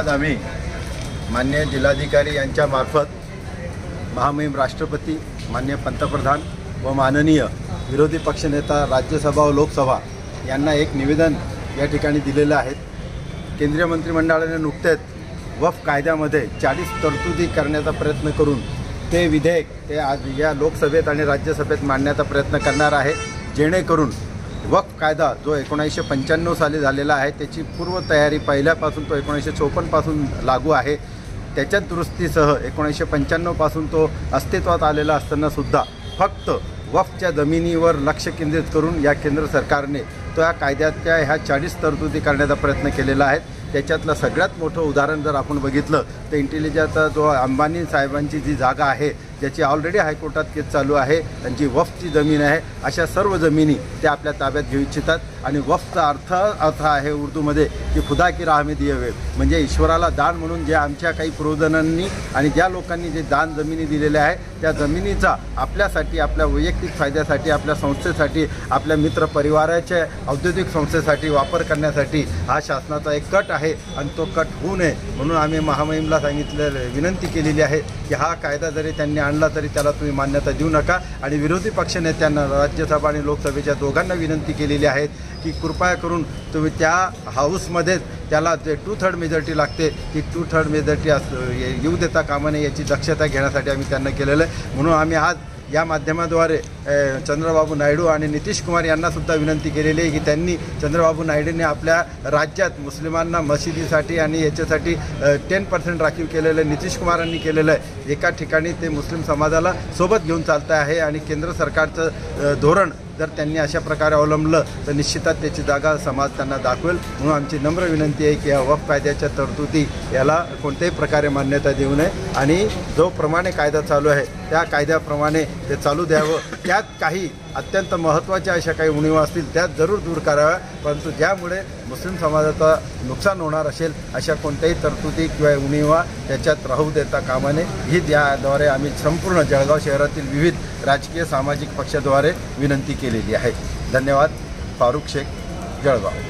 आज आम्ही माननीय जिल्हाधिकारी यांच्या मार्फत महामहिम राष्ट्रपती, माननीय पंतप्रधान व माननीय विरोधी पक्षनेता राज्यसभा व लोकसभा यांना एक निवेदन या ठिकाणी दिलेलं आहे। केंद्रीय मंत्रिमंडळाने नुकतेच वक्फ कायद्यामध्ये 40 तरतुदी करण्याचा प्रयत्न करून ते विधेयक ते आज या लोकसभेत आणि राज्यसभेत मांडण्याचा प्रयत्न करणार आहे, जेणेकरून वक्फ कायदा जो 1995 साली झालेला आहे त्याची पूर्वतयारी पहिल्यापासून तो 1954 पासून लागू आहे। त्याच्या दुरुस्तीसह 1995 पासून तो अस्तित्वात आलेला असताना सुद्धा फक्त वक्फच्या जमिनीवर लक्ष केंद्रित करून या केंद्र सरकारने तो या कायद्याच्या ह्या 40 तरतुदी करण्याचा प्रयत्न केलेला आहे। त्याच्यातलं सगळ्यात मोठं उदाहरण जर आपण बघितलं तर इंटेलिजन्सचा जो अंबानी साहेबांची जी जागा आहे, ज्याची ऑलरेडी हायकोर्टात केस चालू आहे, त्यांची वक्फची जमीन आहे, अशा सर्व जमिनी ते आपल्या ताब्यात घेऊ इच्छितात। आणि वक्फचा अर्थ आहे उर्दूमध्ये की खुदा की राह में दिए हुए, म्हणजे ईश्वराला दान म्हणून जे आमच्या काही पूर्वजांनी आणि ज्या लोकांनी जे दान जमिनी दिलेल्या आहे त्या जमिनीचा आपल्यासाठी, आपल्या वैयक्तिक फायद्यासाठी, आपल्या संस्थेसाठी, आपल्या मित्रपरिवाराच्या औद्योगिक संस्थेसाठी वापर करण्यासाठी हा शासनाचा एक कट आहे आणि तो कट होऊ नये म्हणून आम्ही महामहिमला विनंती केलेली आहे की हा कायदा जरी त्यांनी आणला तरी त्याला तुम्ही मान्यता देऊ नका। आणि विरोधी पक्षनेत्यांना राज्यसभा आणि लोकसभेच्या दोघांना विनंती केलेली आहे की कृपया करून तुम्ही त्या हाऊसमध्ये त्याला जे 2/3 मेजॉरिटी लागते ती 2/3 मेजॉरिटी येऊ देता कामा नये याची दक्षता घेण्यासाठी आम्ही त्यांना केलेलं आहे। म्हणून आम्ही आज या माध्यमाद्वारे चंद्रबाबू नायडू आणि नितीश कुमार यांना सुद्धा विनंती केलेली आहे की त्यांनी चंद्रबाबू नायडूंनी आपल्या राज्यात मुस्लिमांना मशिदीसाठी आणि याच्यासाठी 10% राखीव केलेलं आहे, नितीश कुमारांनी केलेलं आहे। एका ठिकाणी ते मुस्लिम समाजाला सोबत घेऊन चालत आहे आणि केंद्र सरकारचं धोरण जर त्यांनी अशा प्रकारे अवलंबलं तर निश्चितच त्याची जागा समाज त्यांना दाखवेल। म्हणून आमची नम्र विनंती आहे की या वक्फ कायद्याच्या तरतुदी याला कोणत्याही प्रकारे मान्यता देऊ नये आणि जो प्रमाणे कायदा चालू आहे त्या कायद्याप्रमाणे ते चालू द्यावं। त्यात काही अत्यंत महत्त्वाच्या अशा काही उणिवा असतील त्यात जरूर दूर कराव्या, परंतु ज्यामुळे मुस्लिम समाजाचा नुकसान होणार असेल अशा कोणत्याही तरतुदी किंवा उणिवा त्याच्यात राहू देता कामा नये ही याद्वारे आम्ही संपूर्ण जळगाव शहरातील विविध राजकीय सामाजिक पक्षाद्वारे विनंती केलेली आहे। धन्यवाद। फारुख शेख, जळगाव।